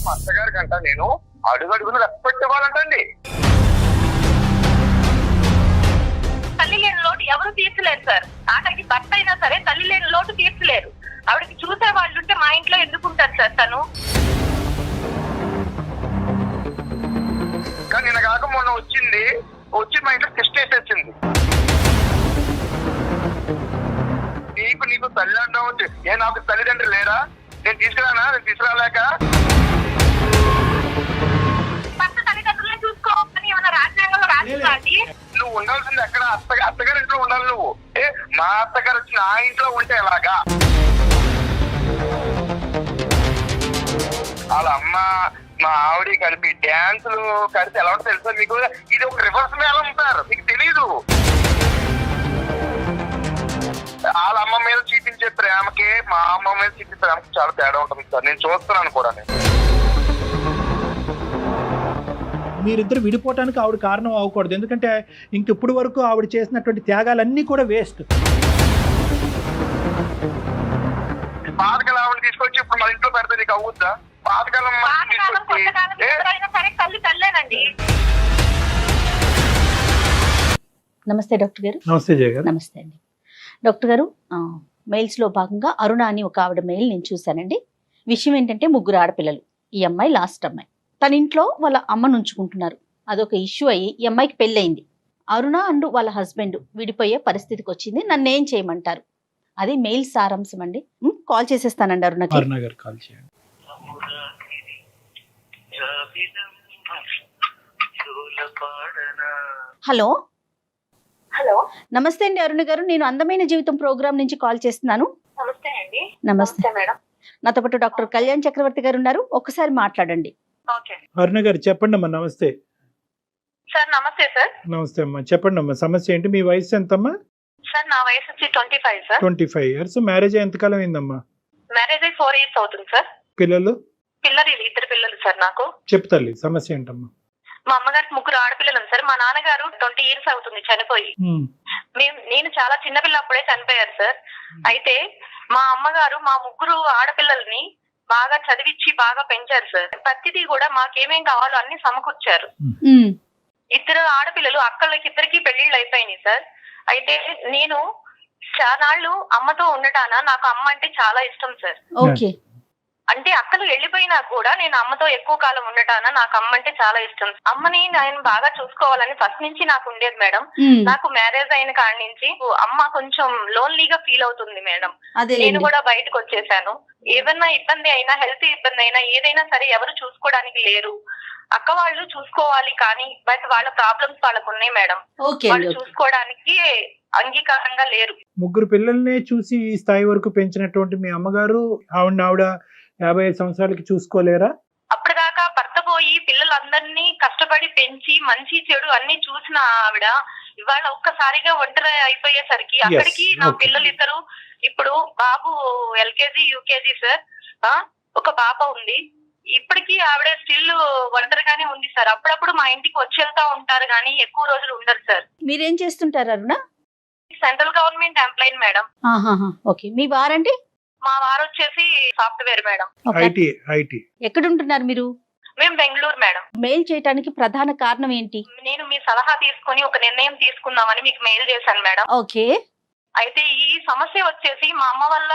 మా అత్తగారికి అంట నేను అడుగడుగును రెస్పెక్ట్ ఇవ్వాలంటండి. తల్లి లేని లోటు ఎవరు తీర్చలేరు సార్. ఆఖరికి భర్త అయినా సరే తల్లి లేని లోటు తీర్చలేరు. ఆవిడకి చూసే వాళ్ళు ఉంటే మా ఇంట్లో ఎందుకుంటారు సార్ తను? కానీ నిన్న కాక మొన్న వచ్చి మా ఇంట్లో టెస్ట్ వేసేసింది. నీకు తల్లి అంటావు, నాకు తల్లిదండ్రులు లేరా? నేను తీసుకురాలేక భర్త తల్లిదండ్రులను చూసుకోవాలని ఏమైనా రాజ్యాంగంలో రాసింది? నువ్వు ఉండాల్సింది ఎక్కడ? అత్తగారి ఇంట్లో ఉండాలి నువ్వు. మా అత్తగారు వచ్చి నా ఇంట్లో ఉంటే ఎలాగా? వాళ్ళ అమ్మ మా ఆవిడ కలిపి డ్యాన్సులు కలిసి ఎలా ఉంటుందో తెలుసా మీకు? ఇది ఒక రివర్స్ మేళం సార్, మీకు తెలీదు. వాళ్ళ అమ్మ మీద చూపించే ప్రేమకి మా అమ్మ మీద చూపించే ప్రేమకి చాలా తేడా ఉంటుంది సార్. నేను చూస్తున్నాను కూడా. మీరిద్దరు విడిపోవటానికి ఆవిడ కారణం అవ్వకూడదు. ఎందుకంటే ఇంకెప్పుడు వరకు ఆవిడ చేసినటువంటి త్యాగాలన్నీ కూడా వేస్ట్. పాతకాలం ఆవిడ తీసుకొచ్చి ఇప్పుడు మన ఇంట్లో పెడితే నీకు అవుద్దా? పాతకాలం సరే తల్లి తల్లేనండి. నమస్తే డాక్టర్ గారు. నమస్తే జయ గారు. నమస్తే అండి డాక్టర్ గారు. మెయిల్స్లో భాగంగా అరుణ అని ఒక ఆవిడ మెయిల్ నేను చూశానండి. విషయం ఏంటంటే ముగ్గురు ఆడపిల్లలు. ఈ అమ్మాయి లాస్ట్ అమ్మాయి. తన ఇంట్లో వాళ్ళ అమ్మను ఉంచుకుంటున్నారు. అదొక ఇష్యూ అయ్యి ఈ అమ్మాయికి పెళ్ళయింది. అరుణ అండ్ వాళ్ళ హస్బెండ్ విడిపోయే పరిస్థితికి వచ్చింది. నన్ను ఏం చేయమంటారు? అది మెయిల్ సారాంశం అండి. కాల్ చేసేస్తానండి అరుణకి. అరుణ గారు కాల్ చేయండి. హలో హలో, నమస్తే అండి అరుణ గారు. నేను అందమైన జీవితం ప్రోగ్రామ్ నుంచి కాల్ చేస్తున్నాను. నమస్తే అండి. నమస్తే మేడం. నాతో పాటు డాక్టర్ కళ్యాణ్ చక్రవర్తి గారు ఉన్నారు. ఒక్కసారి మాట్లాడండి. ఓకే అరుణ గారు చెప్పండి అమ్మా. నమస్తే. సార్ నమస్తే సార్. నమస్తే అమ్మా, చెప్పండి అమ్మా. సమస్య ఏంటి? మీ వయసు ఎంతమ్మా? సార్ నా వయసు వచ్చి 25 సార్. 25 years. మ్యారేజ్ ఎంతకాలం అయిందమ్మా? మ్యారేజ్ అయ్యి 4 years అవుతుంది సార్. పిల్లలు? ఇద్దరు పిల్లలు సార్ నాకు. చెప్పు తల్లి, సమస్య ఏంటమ్మా? మా అమ్మగారికి ముగ్గురు ఆడపిల్లలు సార్. మా నాన్నగారు 20 years అవుతుంది చనిపోయి. నేను చాలా చిన్నపిల్ల అప్పుడే చనిపోయారు సార్. అయితే మా అమ్మగారు మా ముగ్గురు ఆడపిల్లల్ని బాగా చదివించి బాగా పెంచారు సార్. ప్రతిదీ కూడా మాకేమేం కావాలో అన్ని సమకూర్చారు. ఇద్దరు ఆడపిల్లలు అక్కలకి ఇద్దరికి పెళ్లిళ్ళు అయిపోయినాయి సార్. అయితే నేను చాలాళ్ళు అమ్మతో ఉండటాన నాకు అమ్మ అంటే చాలా ఇష్టం సార్. ఓకే. అంటే అక్కలు వెళ్ళిపోయినా కూడా నేను అమ్మతో ఎక్కువ కాలం ఉండటాన నాకు అమ్మ అంటే చాలా ఇష్టం. అమ్మని నేను బాగా చూసుకోవాలని ఫస్ట్ నుంచి నాకు ఉండేది మేడం. నాకు మ్యారేజ్ అయిన కాడి నుంచి అమ్మ కొంచెం లోన్లీగా ఫీల్ అవుతుంది మేడం. నేను కూడా బయటకు వచ్చేసాను. ఏదన్నా ఇబ్బంది అయినా, హెల్త్ ఇబ్బంది అయినా, ఏదైనా సరే ఎవరు చూసుకోవడానికి లేరు. అక్క వాళ్ళు చూసుకోవాలి కానీ బట్ వాళ్ళ ప్రాబ్లమ్స్ వాళ్ళకు ఉన్నాయి మేడం. వాళ్ళు చూసుకోవడానికి అంగీకారంగా లేరు. ముగ్గురు పిల్లల్ని చూసి ఈ స్థాయి వరకు పెంచినటువంటి మీ అమ్మగారు ఆవిడ 55 సంవత్సరాలకి చూసుకోలేరా? అప్పటిదాకా భర్త పోయి పిల్లలందరినీ కష్టపడి పెంచి మంచి చెడు అన్ని చూసిన ఆవిడ ఇవాళ ఒక్కసారిగా ఒంటరి అయిపోయేసరికి అక్కడికి నా పిల్లలు ఇద్దరు, ఇప్పుడు బాబు LKG UKG సార్, ఒక పాప ఉంది. ఇప్పటికీ ఆవిడ స్టిల్ ఒంటరిగానే ఉంది సార్. అప్పుడప్పుడు మా ఇంటికి వచ్చి వెళ్తా ఉంటారు కానీ ఎక్కువ రోజులు ఉండరు సార్. మీరేం చేస్తుంటారు Aruna? Central government employee madam. Okay. మీ వారండి? మా వారు వచ్చేసి సాఫ్ట్వేర్ మేడం. ఐటీ. ఎక్కడ ఉంటున్నారు మీరు? మేము బెంగళూరు మేడం. మెయిల్ చేయడానికి ప్రధాన కారణం ఏంటి? నేను మీ సలహా తీసుకుని ఒక నిర్ణయం తీసుకుందామని మీకు మెయిల్ చేశాను మేడం. ఓకే. అయితే ఈ సమస్య వచ్చేసి మా అమ్మ వల్ల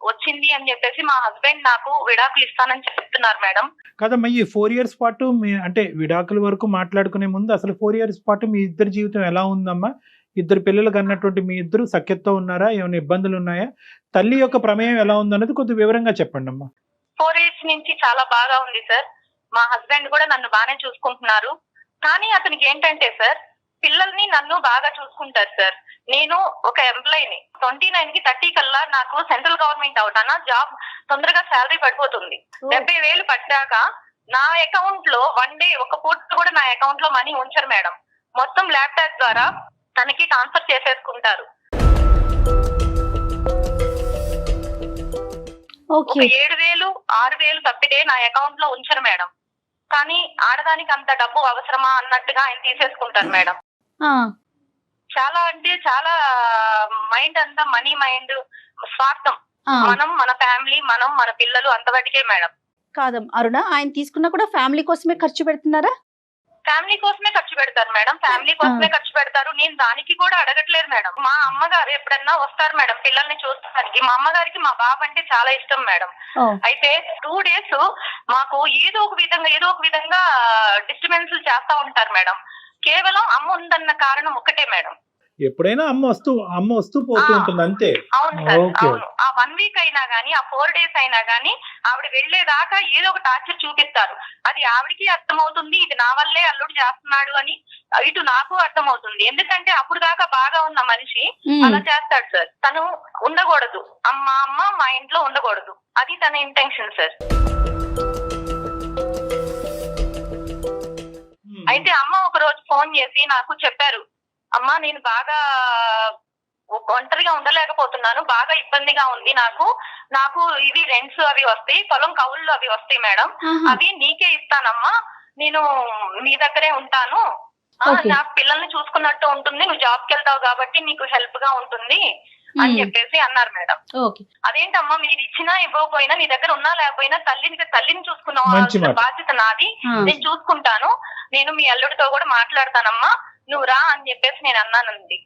వచ్చింది అని చెప్పేసి మా హస్బెండ్ నాకు విడాకులు ఇస్తానని చెప్తున్నారు మేడం. కదమ్మా, ఈ 4 years పాటు అంటే విడాకుల వరకు మాట్లాడుకునే ముందు అసలు 4 years పాటు మీ ఇద్దరి జీవితం ఎలా ఉందమ్మా? ఇద్దరు పిల్లలు కన్నటువంటి మీ ఇద్దరు సఖ్యతతో ఉన్నారా? ఏమైనా ఇబ్బందులు ఉన్నాయా? తల్లి యొక్క ప్రమేయం ఎలా ఉందన్నది కొద్దిగా వివరంగా చెప్పండి అమ్మా. 4 years నుంచి చాలా బాగా ఉంది సార్. మా హస్బెండ్ కూడా నన్ను బాగానే చూసుకుంటున్నారు. కానీ అతనికి ఏంటంటే సార్, పిల్లల్ని నన్ను బాగా చూసుకుంటారు సార్. నేను ఒక ఎంప్లాయీని. 29కి 30 కల్లా నాకు సెంట్రల్ గవర్నమెంట్ అవుతానా జాబ్ తొందరగా శాలరీ పడిపోతుంది. 70,000 పడ్డాక నా అకౌంట్ లో వన్ డే ఒక పూట కూడా నా అకౌంట్ లో మనీ ఉంచరు మేడం. మొత్తం ల్యాప్టాప్ ద్వారా తనకి ట్రాన్స్ఫర్ చేసేసుకుంటారు. 7,000 6,000 తప్పితే నా అకౌంట్ లో ఉంచరు మేడం. కానీ ఆడదానికి అంత డబ్బు అవసరమా అన్నట్టుగా ఆయన తీసేసుకుంటారు మేడం. చాలా అంటే చాలా మైండ్ అంతా మనీ మైండ్, స్వార్థం. మనం మన ఫ్యామిలీ, మనం మన పిల్లలు అంతవరకే మేడం. కాదమ్మా అరుణ, ఆయన తీసుకున్నా కూడా ఫ్యామిలీ కోసమే ఖర్చు పెడుతున్నారా? ఫ్యామిలీ కోసమే ఖర్చు పెడతారు మేడం, ఫ్యామిలీ కోసమే ఖర్చు పెడతారు. నేను దానికి కూడా అడగట్లేదు మేడం. మా అమ్మగారు ఎప్పుడన్నా వస్తారు మేడం పిల్లల్ని చూస్తానికి. మా అమ్మగారికి మా బాబు అంటే చాలా ఇష్టం మేడం. అయితే 2 days మాకు ఏదో ఒక విధంగా డిస్టర్బెన్స్ చేస్తా ఉంటారు మేడం. కేవలం అమ్మ ఉందన్న కారణం ఒకటే మేడం. ఎప్పుడైనా అమ్మ వస్తూ పోతూ ఉంటుంది అంతే. అవును సార్, ఓకే. అవును. ఆ 1 week అయినా గానీ, ఆ 4 days అయినా గానీ ఆవిడ వెళ్లేదాకా ఏదో ఒక టార్చర్ చూపిస్తారు. అది ఆవిడకి అర్థమవుతుంది, ఇది నా వల్లే అల్లుడు చేస్తున్నాడు అని. ఇటు నాకు అర్థమవుతుంది. ఎందుకంటే అప్పుడు దాకా బాగా ఉన్న మనిషి అలా చేస్తాడు సార్. తను ఉండకూడదు, అమ్మ మా ఇంట్లో ఉండకూడదు, అది తన ఇంటెన్షన్ సార్. అయితే అమ్మ ఒక రోజు ఫోన్ చేసి నాకు చెప్పారు, అమ్మా నేను బాగా ఒంటరిగా ఉండలేకపోతున్నాను, బాగా ఇబ్బందిగా ఉంది నాకు ఇది రెంట్స్ అవి వస్తాయి, పొలం కౌళ్ళు అవి వస్తాయి మేడం, అవి నీకే ఇస్తానమ్మా, నేను నీ దగ్గరే ఉంటాను, నాకు పిల్లల్ని చూసుకున్నట్టు ఉంటుంది, నువ్వు జాబ్కి వెళ్తావు కాబట్టి నీకు హెల్ప్ గా ఉంటుంది అని చెప్పేసి అన్నారు మేడం. అదేంటమ్మా మీరు ఇచ్చినా ఇవ్వకపోయినా నీ దగ్గర ఉన్నా లేకపోయినా తల్లిని చూసుకున్న బాధ్యత నాది, నేను చూసుకుంటాను, నేను మీ అల్లుడితో కూడా మాట్లాడతానమ్మా, నువ్వు రా అని చెప్పేసి నేను అన్నానండి.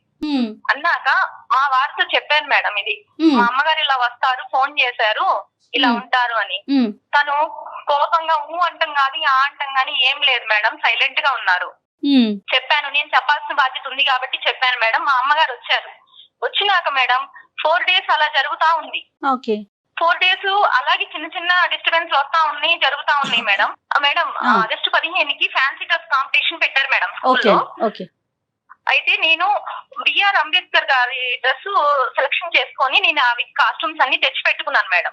అన్నాక మా వారితో చెప్పాను మేడం, ఇది మా అమ్మగారు ఇలా వస్తారు, ఫోన్ చేశారు, ఇలా ఉంటారు అని. తను కోపంగా అంటాం కాదు ఆ అంటాం గానీ ఏం లేదు మేడం, సైలెంట్ గా ఉన్నారు. చెప్పాను, నేను చెప్పాల్సిన బాధ్యత ఉంది కాబట్టి చెప్పాను మేడం. మా అమ్మగారు వచ్చారు. వచ్చినాక మేడం 4 days అలా జరుగుతా ఉంది. 4 days అలాగే చిన్న చిన్న డిస్టర్బెన్స్ వస్తా ఉన్నాయి, జరుగుతా ఉన్నాయి మేడం. ఆగస్టు 15కి ఫ్యాన్సీ డ్రెస్ కాంపిటీషన్ పెట్టారు మేడం స్కూల్లో. అయితే నేను బిఆర్ అంబేద్కర్ గారి డ్రెస్ సెలక్షన్ చేసుకొని నేను అవి కాస్ట్యూమ్స్ అన్ని తెచ్చి పెట్టుకున్నాను మేడం.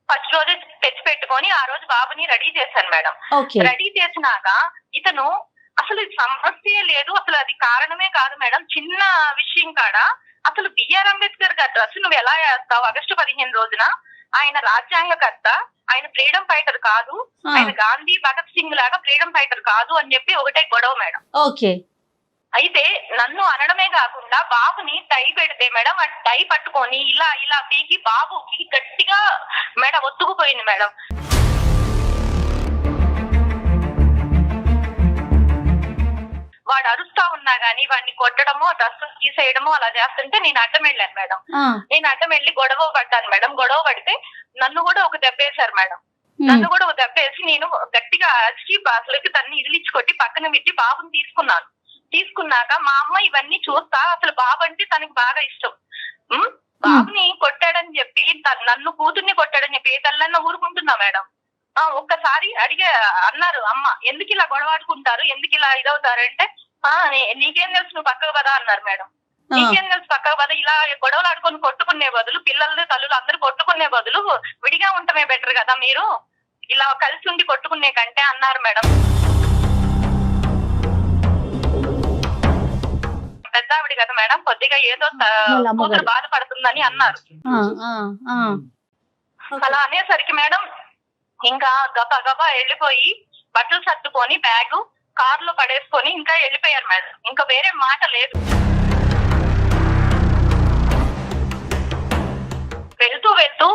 ఫస్ట్ రోజు తెచ్చి పెట్టుకొని ఆ రోజు బాబుని రెడీ చేశాను మేడం. రెడీ చేసినాక ఇతను అసలు సమస్య లేదు, అసలు అది కారణమే కాదు మేడం, చిన్న విషయం కాడ అసలు బిఆర్ అంబేద్కర్ గారి డ్రెస్ నువ్వు ఎలా వేస్తావు ఆగస్టు 15 రోజున? ఆయన రాజ్యాంగకర్త, ఆయన ఫ్రీడమ్ ఫైటర్ కాదు, ఆయన గాంధీ భగత్ సింగ్ లాగా ఫ్రీడమ్ ఫైటర్ కాదు అని చెప్పి ఒకటే గొడవ మేడం. అయితే నన్ను అనడమే కాకుండా బాబుని టై పెడితే మేడం ఆ టై పట్టుకొని ఇలా పీకి బాబుకి గట్టిగా మేడం ఒత్తుకుపోయింది మేడం. వాడు అరుస్తా ఉన్నా గానీ వాడిని కొట్టడమో డ్రెస్ తీసేయడమో అలా చేస్తుంటే నేను అడ్డం వెళ్ళాను మేడం. నేను అడ్డం వెళ్ళి గొడవ పడ్డాను మేడం. గొడవ పడితే నన్ను కూడా ఒక దెబ్బేశారు మేడం. నన్ను కూడా ఒక దెబ్బేసి నేను గట్టిగా అరిచి అసలుకి తన్ని ఇదిలిచ్చి కొట్టి పక్కన పెట్టి బాబుని తీసుకున్నాను. తీసుకున్నాక మా అమ్మ ఇవన్నీ చూస్తా, అసలు బాబు అంటే తనకి బాగా ఇష్టం. బాబుని కొట్టాడని చెప్పి నన్ను కూతుర్ని కొట్టాడని చెప్పి ఏ తల్లన్నా ఊరుకుంటున్నా మేడం. ఒక్కసారి అన్నారు అమ్మ, ఎందుకు ఇలా గొడవాడుకుంటారు, ఎందుకు ఇలా ఇదవుతారంటే నీకేం తెలుసు నువ్వు పక్కకు పదా అన్నారు మేడం. నీకేం తెలుసు పక్కకు పద, ఇలా గొడవలు ఆడుకొని కొట్టుకునే బదులు, పిల్లలు తల్లులు అందరూ కొట్టుకునే బదులు విడిగా ఉండటమే బెటర్ కదా, మీరు ఇలా కలిసి ఉండి కొట్టుకునే కంటే అన్నారు మేడం. పెద్దావిడి కదా మేడం, కొద్దిగా ఏదో కూతురు బాధపడుతుందని అన్నారు. అలా అనేసరికి మేడం ఇంకా గబా వెళ్ళిపోయి బట్టలు సర్దుకొని బ్యాగు కారులో పడేసుకొని ఇంకా వెళ్ళిపోయారు మేడం. ఇంకా వేరే మాట లేదు. వెళ్తూ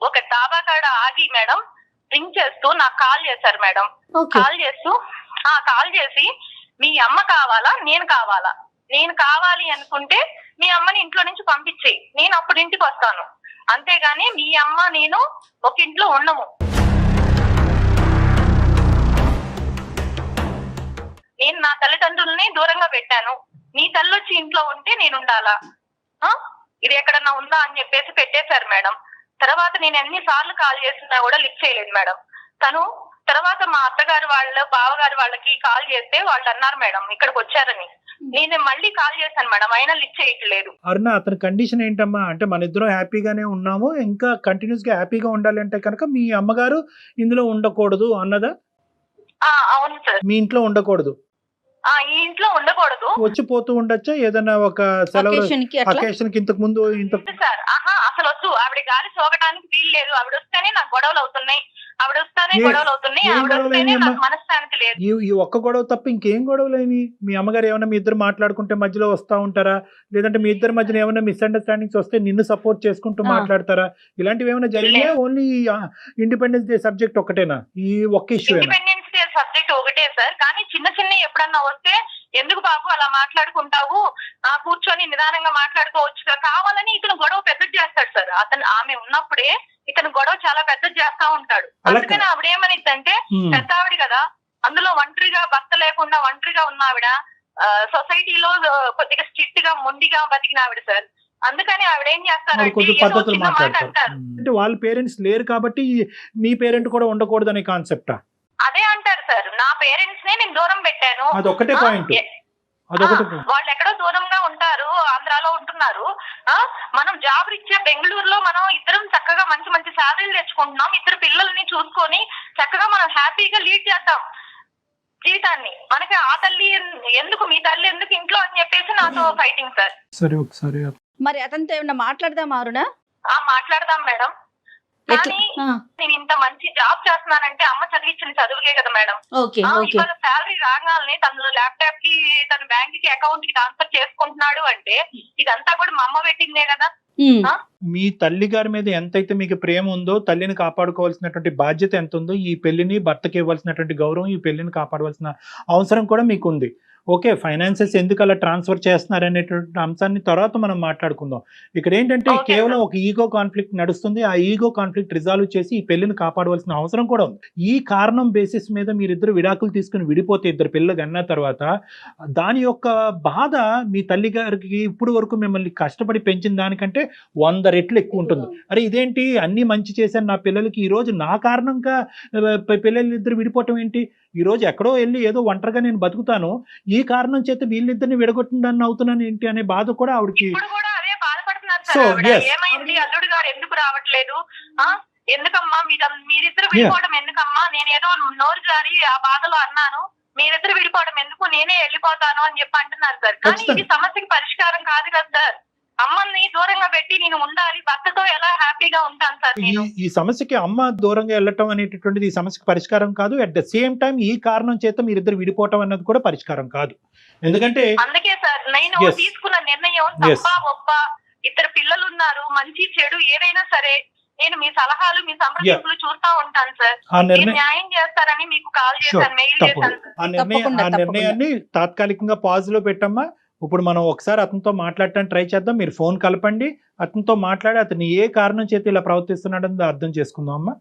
ఒక డాబా కాడ ఆగి మేడం రింగ్ చేస్తూ నాకు కాల్ చేశారు మేడం. కాల్ చేసి మీ అమ్మ కావాలా నేను కావాలా, నేను కావాలి అనుకుంటే మీ అమ్మని ఇంట్లో నుంచి పంపించేయి, నేను అప్పుడు ఇంటికి వస్తాను, అంతేగాని మీ అమ్మ నేను ఒక ఇంట్లో ఉండము. నేను నా తల్లిదండ్రుల్ని దూరంగా పెట్టాను, నీ తల్లి వచ్చి ఇంట్లో ఉంటే నేను ఉండాలా, ఇది ఎక్కడన్నా ఉందా అని చెప్పేసి పెట్టేశారు మేడం. తర్వాత నేను ఎన్నిసార్లు కాల్ చేసినా కూడా లిఫ్ట్ చేయలేదు మేడం. తను తర్వాత మా అత్తగారు బావగారు వాళ్ళకి కాల్ చేస్తే వాళ్ళు అన్నారు మేడం ఇక్కడికి వచ్చారని. నేను మళ్ళీ కాల్ చేశాను మేడం, అయినా లిఫ్ట్ చేయట్లేదు. అరుణ, అతని కండిషన్ ఏంటమ్మా అంటే మన ఇద్దరం హ్యాపీగానే ఉన్నాము, ఇంకా కంటిన్యూస్ గా హ్యాపీగా ఉండాలి అంటే కనుక మీ అమ్మగారు ఇందులో ఉండకూడదు అన్నదా? అవును సార్, మీ ఇంట్లో ఉండకూడదు. ఈ ఇంట్లో ఉండకూడదు వచ్చి పోతూ ఉండొచ్చా ఏదైనా ఒక సెలవు Occasion కి అట్లా అకేషన్ కి ఇంతకు ముందు ఇంత సార్. అసలు వద్దు, ఆవిడ గాలి సోకటానికి వీలు లేదు. ఆవిడ వస్తేనే నాకు గొడవలు అవుతున్నాయి, ఆవిడ వస్తేనే ఏ- గొడవలు అవుతున్నాయి, ఏం ఆవిడ గొడవలు వస్తేనే అయినాయమ్మా? నాకు మనశ్శాంతి లేదు. ఈ ఒక్క గొడవ తప్ప ఇంకేం గొడవలేని మీ అమ్మగారు ఏమైనా మీ ఇద్దరు మాట్లాడుకుంటే మధ్యలో వస్తా ఉంటారా లేదంటే మీ ఇద్దరి మధ్యన ఏమైనా మిస్అండర్స్టాండింగ్స్ వస్తే నిన్ను సపోర్ట్ చేసుకుంటూ ఆ. మాట్లాడతారా ఇలాంటివి ఏమైనా జరిగినాయా ఓన్లీ ఇండిపెండెన్స్ డే సబ్జెక్ట్ ఒకటేనా ఈ ఒక్క ఇష్యూ ఇండిపెండెన్స్ డే సబ్జెక్ట్ ఒకటే సార్, కానీ చిన్న చిన్న ఎప్పుడన్నా వస్తే ఎందుకు బాబు అలా మాట్లాడుకుంటావు, కూర్చొని నిదానంగా మాట్లాడుకోవచ్చు కదా, కావాలని ఇతను గొడవ పెద్దది చేస్తాడు సార్. ఆమె ఉన్నప్పుడే ఇతను గొడవ చాలా పెద్దది చేస్తా ఉంటాడు. అందుకని ఆవిడ ఏమనిద్దంటే పెద్ద ఆవిడ కదా, అందులో ఒంటరిగా భర్త లేకుండా ఒంటరిగా ఉన్న ఆవిడ, సొసైటీలో కొద్దిగా స్ట్రిక్ట్ గా మొండిగా బతికిన ఆవిడ సార్. అందుకని ఆవిడ ఏం చేస్తారంటే కొంచెం ఏదో పద్ధతులు చిన్న మాట మాట్లాడతారు అంటారు. అంటే వాళ్ళ పేరెంట్స్ లేరు కాబట్టి మీ పేరెంట్ కూడా ఉండకూడదు అనే కాన్సెప్టా అదే అంటారు సార్, నా పేరెంట్స్ నే నేను దూరం పెట్టాను. అదొక్కటే పాయింట్ ఏ- అదొకటి వాళ్ళు ఎక్కడో దూరంగా ఉంటారు, ఆంధ్రాలో ఉంటున్నారు. మనం జాబ్ రీత్యా బెంగళూరులో మనం ఇద్దరం చక్కగా మంచి మంచి శాలరీలు తెచ్చుకుంటున్నాం. ఇద్దరు పిల్లల్ని చూసుకొని చక్కగా మనం హ్యాపీగా లీడ్ చేద్దాం జీవితాన్ని. మనకి ఆ తల్లి ఎందుకు, మీ తల్లి ఎందుకు ఇంట్లో అని చెప్పేసి నాతో ఫైటింగ్ సార్. సరే ఒకసారి మరి అతనితో ఏమన్నా మాట్లాడదాం అరుణ మాట్లాడదాం మేడం, ఎట్లా కానీ నేను ఇంత మంచి జాబ్ చేస్తున్నానంటే అమ్మ చదివించిన చదువుకే కదా మేడం. ఓకే ఓకే ఇవాళ శాలరీ రాగానే తను ల్యాప్టాప్ కి తన బ్యాంక్ కి అకౌంట్ కి ట్రాన్స్ఫర్ చేసుకుంటున్నాడు అంటే ఇదంతా కూడా మా అమ్మ పెట్టిందే కదా. మీ తల్లి గారి మీద ఎంతైతే మీకు ప్రేమ ఉందో తల్లిని కాపాడుకోవాల్సినటువంటి బాధ్యత ఎంత ఉందో ఈ పెళ్లిని భర్తకి ఇవ్వాల్సినటువంటి గౌరవం ఈ పెళ్లిని కాపాడవలసిన అవసరం కూడా మీకు ఉంది. ఓకే ఫైనాన్సెస్ ఎందుకు అలా ట్రాన్స్ఫర్ చేస్తున్నారు అనేటువంటి అంశాన్ని తర్వాత మనం మాట్లాడుకుందాం. ఇక్కడ ఏంటంటే Okay, కేవలం ఒక ఈగో కాన్ఫ్లిక్ట్ నడుస్తుంది. ఆ ఈగో కాన్ఫ్లిక్ట్ రిజాల్వ్ చేసి ఈ పెళ్లిని కాపాడవలసిన అవసరం కూడా ఉంది. ఈ కారణం బేసిస్ మీద మీరిద్దరు విడాకులు తీసుకుని విడిపోతే ఇద్దరు పిల్లలు అన్న తర్వాత దాని యొక్క బాధ మీ తల్లి గారికి ఇప్పుడు వరకు మిమ్మల్ని కష్టపడి పెంచిన దానికంటే 100 రెట్లు ఎక్కువ ఉంటుంది. అరే ఇదేంటి అన్ని మంచి చేశాను నా పిల్లలకి, ఈ రోజు నా కారణంగా పిల్లలు ఇద్దరు విడిపోవటం ఏంటి, ఈ రోజు ఎక్కడో వెళ్ళి ఏదో ఒంటరిగా నేను బతుకుతాను, ఈ కారణం చేత వీళ్ళిద్దరిని విడగొట్టిందని అవుతున్నాను ఏంటి అనే బాధ కూడా ఆవిడకి. ఇప్పుడు కూడా అదే బాధపడుతున్నారు So, సార్. ఆవిడ yes. ఏమైంది, అల్లుడు గారు ఎందుకు రావట్లేదు, ఎందుకమ్మా మీరిద్దరు విడిపోవడం ఎందుకమ్మా, నేనేదో నోరు జారి ఆ బాధలో అన్నాను, మీరిద్దరు విడిపోవడం ఎందుకు, నేనే వెళ్ళిపోతాను అని చెప్పి అంటున్నారు సార్. కానీ ఇది సమస్యకి పరిష్కారం కాదు కదా సార్. అమ్మని దూరంగా పెట్టి నేను ఉండాలి, భర్తతో ఎలా హ్యాపీగా ఉంటాను సార్ నేను. ఈ సమస్యకి అమ్మ దూరంగా వెళ్ళటం అనేటటువంటిది ఈ సమస్యకి పరిష్కారం కాదు. అట్ ద సేమ్ టైం ఈ కారణం చేత మీరిద్దరు విడిపోవటం అన్నది కూడా పరిష్కారం కాదు. ఎందుకంటే అందుకే సార్ నేను Yes. తీసుకున్న నిర్ణయం Yes. తప్ప ఒప్ప, ఇద్దరు పిల్లలు ఉన్నారు, మంచి చెడు ఏదైనా సరే నేను మీ సలహాలు మీ సంప్రదింపులు చూస్తా ఉంటాను సార్. ఆ మీరు నిర్ణయం న్యాయం చేస్తారని మీకు కాల్ చేశాను, మెయిల్ తప్పకుండా చేశాను. తప్పకుండా. ఆ నిర్ణయాన్ని తాత్కాలికంగా పాజ్ లో పెట్టమ్మా. ఇప్పుడు మనం ఒకసారి అతనితో మాట్లాడటానికి ట్రై చేద్దాం. మీరు ఫోన్ కలపండి, అతనితో మాట్లాడి అతను ఏ కారణం చేత ఇలా ప్రవర్తిస్తున్నాడని అర్థం చేసుకుందాం అమ్మా.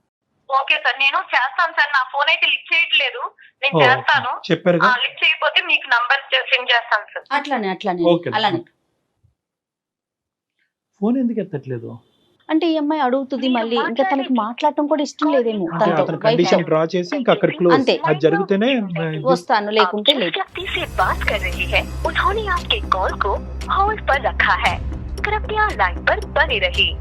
ఓకే సార్, నేను చేస్తాను సార్. నా ఫోన్ అయితే లిఫ్ట్ చేయట్లేదు, నేను ఓ, చేస్తాను. చెప్పారుగా. లిఫ్ట్ చేయకపోతే మీకు నంబర్ సెండ్ చేస్తాను సార్. అట్లానే ఓకే. అలానే. ఫోన్ ఎందుకు ఎత్తట్లేదు అంటే ఈ అమ్మాయి అడుగుతుంది మళ్ళీ, ఇంకా తనకి మాట్లాడటం కూడా ఇష్టం లేదేమో అంటే తనతో. అతను కండిషన్ డ్రా చేసి ఇంకా అక్కడ క్లోజ్. అంతే. అది జరిగితేనే వస్తాను లేకుంటే లేదు. व्यक्ति से बात कर रही है उन्होंने आपके कॉल को होल्ड पर रखा है, कृपया लाइन पर बने रहिए.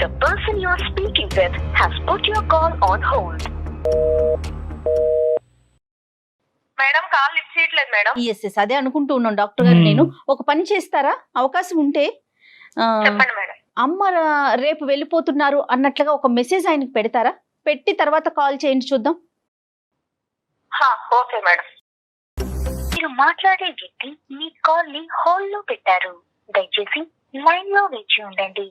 The person you are speaking with has put your call on hold. Madam call lift చేయట్లేదు మేడం. ఎస్ అదే అనుకుంటూ ఉన్నాను డాక్టర్ గారు. నేను ఒక పని చేస్తారా, అవకాశం ఉంటే చెప్పండి మేడం. అమ్మ రేపు వెళ్ళిపోతున్నారు అన్నట్లుగా ఒక మెసేజ్ ఆయనకి పెడతారా, పెట్టి తర్వాత కాల్ చేయండి చూద్దాం. Okay madam. మీరు మాట్లాడే వ్యక్తి మీ కాల్ ని హోల్డ్ లో పెట్టారు, దయచేసి लाइन में वेची ఉండండి.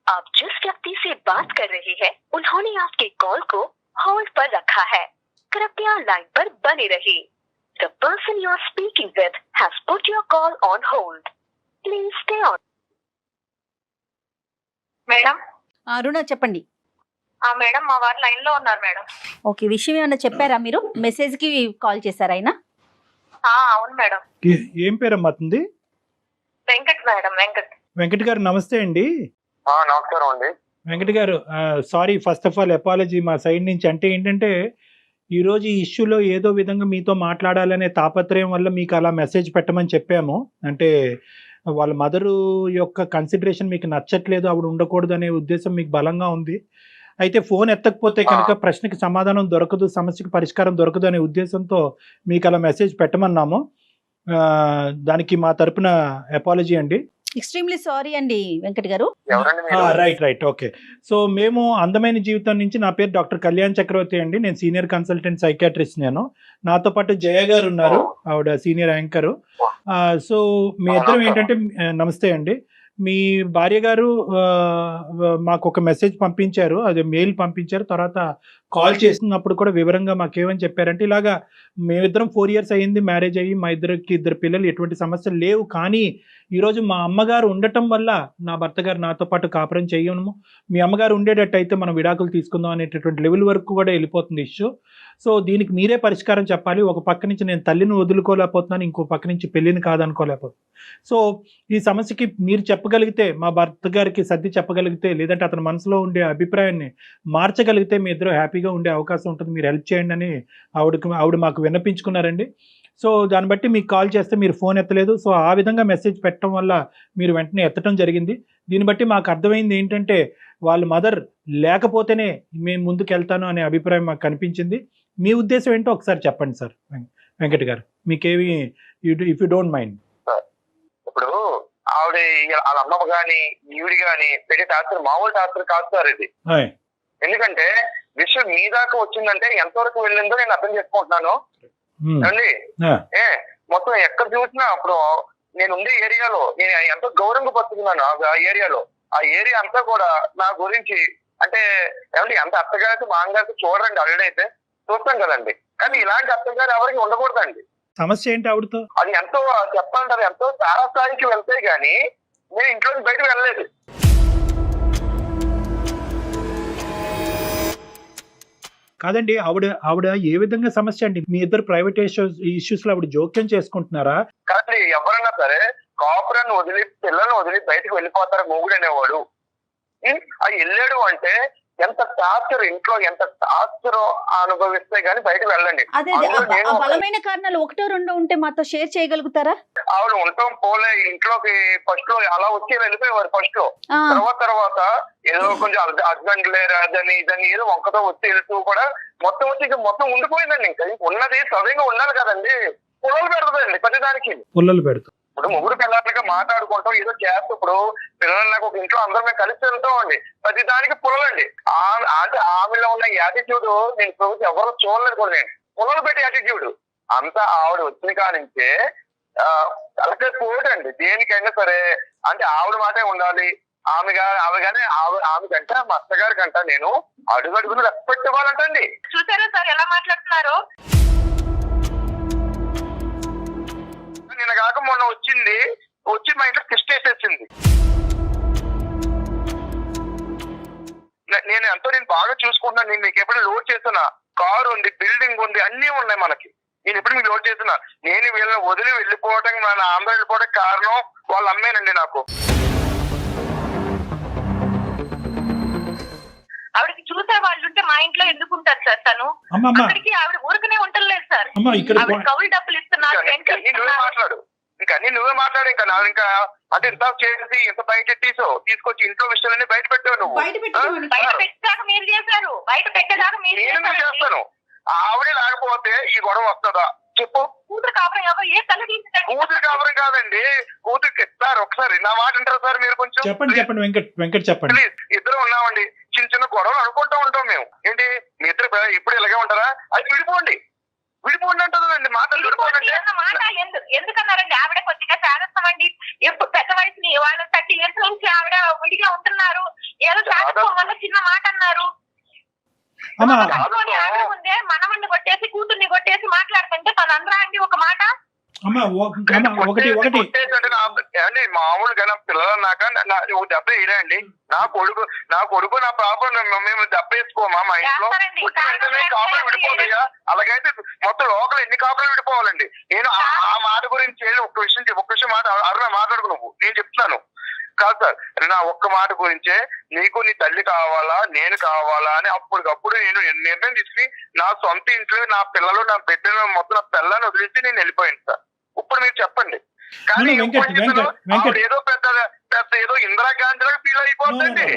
आप जिस व्यक्ति से बात कर रहे हैं उन्होंने आपके कॉल को होल्ड पर रखा है, कृपया लाइन पर बने रहिए. The person you are speaking with has put your call on hold. Please stay on. Madam Aruna చెప్పండి. మేడం మా వారు లైన్ లో ఉన్నారు మేడం. ఓకే, విషయం ఏమన్నా చెప్పారా మీరు, మెసేజ్ కి కాల్ చేశారా ఆయన? అవును మేడం. ఏం పేరమ్మా అతనిది? వెంకట్ మేడం. వెంకట్ గారు నమస్తే అండి. నమస్కారం అండి. వెంకట్ గారు sorry, first of all apology మా సైడ్ నుంచి. అంటే ఏంటంటే ఈరోజు ఈ ఇష్యూలో ఏదో విధంగా మీతో మాట్లాడాలనే తాపత్రయం వల్ల మీకు అలా మెసేజ్ పెట్టమని చెప్పాము. అంటే వాళ్ళ మదరు యొక్క కన్సిడరేషన్ మీకు నచ్చట్లేదు, ఆవిడ ఉండకూడదు అనే ఉద్దేశం మీకు బలంగా ఉంది. అయితే ఫోన్ ఎత్తకపోతే కనుక ప్రశ్నకి సమాధానం దొరకదు, సమస్యకి పరిష్కారం దొరకదు అనే ఉద్దేశంతో మీకు అలా మెసేజ్ పెట్టమన్నాము. దానికి మా తరపున అపాలజీ అండి. ఎక్స్ట్రీమ్లీ సారీ అండి వెంకట్ గారు. ఎవరండి మీరు? Right okay. సో మేము అందమైన జీవితం నుంచి, నా పేరు డాక్టర్ కళ్యాణ్ చక్రవర్తి అండి, నేను సీనియర్ కన్సల్టెంట్ సైకాట్రిస్ట్. నేను, నాతో పాటు జయ గారు ఉన్నారు, ఆవిడ సీనియర్ యాంకర్. సో మీ ఇద్దరం ఏంటంటే, నమస్తే అండి, మీ భార్య గారు మాకు ఒక మెసేజ్ పంపించారు, అది మెయిల్ పంపించారు. తర్వాత కాల్ చేసినప్పుడు కూడా వివరంగా మాకేమని చెప్పారంటే, ఇలాగా మేమిద్దరం 4 years అయ్యింది మ్యారేజ్ అయ్యి, మా ఇద్దరు పిల్లలు, ఎటువంటి సమస్యలు లేవు, కానీ ఈరోజు మా అమ్మగారు ఉండటం వల్ల నా భర్త గారు నాతో పాటు కాపురం చేయము, మీ అమ్మగారు ఉండేటట్టయితే మనం విడాకులు తీసుకుందాం అనేటటువంటి లెవెల్ వరకు కూడా వెళ్ళిపోతుంది ఇష్యూ. సో దీనికి మీరే పరిష్కారం చెప్పాలి. ఒక పక్క నుంచి నేను తల్లిని వదులుకోలేకపోతున్నాను, ఇంకో పక్క నుంచి పెళ్ళిని కాదనుకోలేకపోతున్నాను. సో ఈ సమస్యకి మీరు చెప్పగలిగితే, మా భర్త గారికి సర్ది చెప్పగలిగితే, లేదంటే అతని మనసులో ఉండే అభిప్రాయాన్ని మార్చగలిగితే మీ ఇద్దరు హ్యాపీగా ఉండే అవకాశం ఉంటుంది, మీరు హెల్ప్ చేయండి అని ఆవిడ మాకు విన్నపించుకున్నారండి. సో దాన్ని బట్టి మీకు కాల్ చేస్తే మీరు ఫోన్ ఎత్తలేదు. సో ఆ విధంగా మెసేజ్ పెట్టడం వల్ల మీరు వెంటనే ఎత్తడం జరిగింది. దీన్ని బట్టి మాకు అర్థమైంది ఏంటంటే, వాళ్ళ మదర్ లేకపోతేనే మేము ముందుకు వెళ్తాను అనే అభిప్రాయం మాకు కనిపించింది. మీ ఉద్దేశం ఏంటో ఒకసారి చెప్పండి సార్ వెంకట్ గారు, మీకేమి, ఇఫ్ యూ డోంట్ మైండ్. ఇప్పుడు ఆవిడ వాళ్ళ అమ్మ గాని ఈవిడి గాని పెట్టి టార్చర్ మామూలు టార్చర్ కాదు సార్ ఇది. ఎందుకంటే విషయం మీ దాకా వచ్చిందంటే ఎంతవరకు వెళ్ళిందో నేను అర్థం చేసుకుంటున్నాను అండి. మొత్తం ఎక్కడ చూసినా అప్పుడు నేను ఉండే ఏరియాలో నేను ఎంతో గౌరవంగా బతుకున్నాను. ఆ ఏరియాలో ఆ ఏరియా అంతా కూడా నా గురించి అంటే ఏమంటే ఎంత అత్తగారికి మామగారికి చూడండి, ఆల్రెడీ అయితే చూస్తాం కదండి, కానీ ఇలాంటి అత్తగారు ఎవరికి ఉండకూడదండి. సమస్య ఏంటి ఆవిడతో? అది ఎంతో చెప్పాలంటారు, ఎంతో తారాస్థాయికి వెళ్తే గానీ నేను ఇంట్లో నుంచి బయటకు వెళ్ళలేదు. కాదండి, ఆవిడ ఏ విధంగా సమస్య అండి? మీ ఇద్దరు ప్రైవేట్ ఇష్యూస్ లో ఆవిడ జోక్యం చేసుకుంటున్నారా? కానీ ఎవరన్నా సరే కాపురాన్ని వదిలి పిల్లల్ని వదిలి బయటకు వెళ్ళిపోతారు మొగుడు అనేవాడు. అది వెళ్ళాడు అంటే ఎంత టార్చర్, ఇంట్లో ఎంత టార్చర్ అనుభవిస్తే గానీ బయటకు వెళ్ళండి. బలమైన కారణాలు 1-2 ఉంటే మాతో షేర్ చేయగలుగుతారా? ఆవిడ ఉంటాం పోలే ఇంట్లోకి ఫస్ట్ లో అలా వచ్చి వెళ్ళిపోయేవారు ఫస్ట్ లో. తర్వాత ఏదో కొంచెం హస్బెండ్ లేరు అదని ఇదని ఏదో వంకతో వచ్చి వెళ్తూ కూడా మొత్తం వచ్చి మొత్తం ఉండిపోయిందండి. ఇంకా ఉన్నది సవ్యంగా ఉండాలి కదండి, పుల్లలు పెడుతుందండి ప్రతిదానికి. పుల్లలు పెడుతుంది. ఇప్పుడు ముగ్గురు పిల్లలకి మాట్లాడుకుంటాం, ఏదో చేస్తూ ఇప్పుడు పిల్లలకు ఒక ఇంట్లో అందరం మేము కలిసి వెళ్తాం అండి, ప్రతి దానికి పుల్లలండి. అంటే ఆమెలో ఉన్న యాటిట్యూడ్ నేను ప్రభుత్వం ఎవరు చూడలేదు కూడా, నేను పుల్లలు పెట్టే యాటిట్యూడ్ అంతా ఆవిడ వచ్చిన కానించే తలకే పోటండి. దేనికైనా సరే అంటే ఆవిడ మాటే ఉండాలి. ఆమె కంటే మా అత్తగారి కంట నేను అడుగడుగును రెస్పెక్ట్ ఇవ్వాలంటండి. చూసారా సార్ ఎలా మాట్లాడుతున్నారు? నిన్న కాక మొన్న వచ్చి మా ఇంట్లో కిస్ట్ వేసేసింది. నేను బాగా చూసుకుంటున్నాను. నేను మీకు ఎప్పుడు లోడ్ చేస్తున్నా, కారు ఉంది, బిల్డింగ్ ఉంది, అన్ని ఉన్నాయి మనకి. నేను ఎప్పుడు మీకు లోడ్ చేస్తున్నా. నేను వీళ్ళని వదిలి వెళ్ళిపోవడం, మన ఆంధ్ర వెళ్ళిపోవడం కారణం వాళ్ళ అమ్మేనండి. నాకు ఆవిడకి చూసే వాళ్ళు ఉంటే మా ఇంట్లో ఎందుకు ఉంటారు సార్? తను అక్కడికి ఆవిడ ఊరికనే ఉండలేదు సార్. కౌలు డబ్బులు ఇస్తున్నారు. నువ్వే మాట్లాడు. ఇంకా అంటే ఇంత చేసి ఇంత బయట తీసుకొచ్చి ఇంట్లో విషయాలన్నీ బయట పెట్టావు నువ్వు. బయట పెట్టాక మీరు చేశారు, బయట పెట్టేదాకా మీరు చేస్తాను. ఆవిడే లేకపోతే ఈ గొడవ వస్తుందా చెప్పు? కూతురు కాపురం ఎవరు ఏ తల్లి తీసుకుంటారు? కూతురు కాపురం కాదండి, కూతురికి సార్ ఒకసారి నా మాట అంటారు సార్ మీరు కొంచెం? చెప్పండి వెంకట్ చెప్పండి. ప్లీజ్, ఇద్దరు ఉన్నామండి, చిన్న గొడవలు అనుకుంటూ ఉంటాం మేము. ఏంటి మీ ఇద్దరు ఇప్పుడు ఇలాగే ఉంటారా? అది విడిపోండి అంటుందండి. మాటలు విడిపోండి ఎందుకన్నారండి? ఆవిడ కొద్దిగా శారస్తమండి, ఎప్పుడు పెద్ద వయసుని వాళ్ళ 30 years నుంచి ఆవిడ విడిగా ఉంటున్నారు, ఏదో శారస్తం వల్ల చిన్న మాట అన్నారు. ఆవిడ ముందే మనవన్ని కొట్టేసి కూతుర్ని కొట్టేసి మాట్లాడుతుంటే తనందరూ అండి ఒక మాట. మామూలుగా పిల్లలన్నాక దెబ్బ వేయరా అండి? నా కొడుకు నా పాప మేము దెబ్బ వేసుకోమా మా ఇంట్లో? కాపురం విడిపోతాయా? అలాగైతే మొత్తం లోకల్ ఎన్ని కాపురాలు విడిపోవాలండి? నేను ఆ మాట గురించి ఒక్క విషయం అరుణ మాట్లాడుకు నువ్వు. నేను చెప్తున్నాను కాదు సార్, నా ఒక్క మాట గురించే నీకు నీ తల్లి కావాలా నేను కావాలా అని అప్పటికప్పుడు నేను నిర్ణయం తీసుకుని నా సొంత ఇంట్లో నా పిల్లలు నా బిడ్డలు మొత్తం నా పిల్లల్ని వదిలేసి నేను వెళ్ళిపోయాను సార్. ఇప్పుడు మీరు చెప్పండి. కానీ ఏదో పెద్ద ఏదో ఇందిరాగాంధీలాగా ఫీల్ అయిపోతుందండి.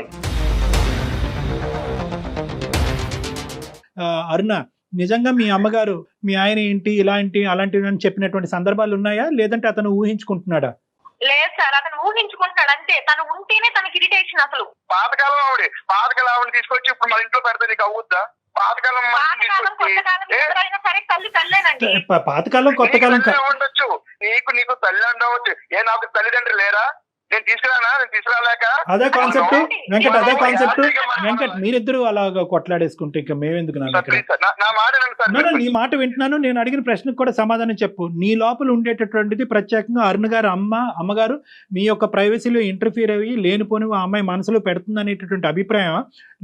అరుణ, నిజంగా మీ అమ్మగారు మీ ఆయన ఏంటి ఇలాంటి అలాంటివి అని చెప్పినటువంటి సందర్భాలు ఉన్నాయా, లేదంటే అతను ఊహించుకుంటున్నాడా? లేదు సార్, అతను ఊహించుకుంటాడు అంతే. తను ఉంటేనే తనకి ఇరిటేషన్. అసలు పాతకాలం ఆవిడ తీసుకొచ్చి ఇప్పుడు మన ఇంట్లో పెడితే నీకు అవుద్దా? పాతకాలం పాతకాలం కొత్తకాలం ఎవరైనా సరే తల్లి తల్లేనండి. పాతకాలం కొత్తకాలం ఉండొచ్చు, నీకు తల్లి ఉండవచ్చు. నాకు తల్లిదండ్రులు లేరా? నేను తీసుకురాలేక అదే కాన్సెప్ట్ వెంకట్, అదే కాన్సెప్ట్ వెంకట్. మీరిద్దరు అలాగా కొట్లాడేసుకుంటే ఇంకా మేమెందుకు? నా మాట నీ మాట వింటున్నాను. నేను అడిగిన ప్రశ్నకు కూడా సమాధానం చెప్పు. నీ లోపల ఉండేటటువంటిది ప్రత్యేకంగా అరుణ్ గారు అమ్మగారు మీ యొక్క ప్రైవసీలో ఇంటర్ఫీర్ అయ్యి లేనిపోని ఆ అమ్మాయి మనసులో పెడుతుంది అనేటటువంటి అభిప్రాయం,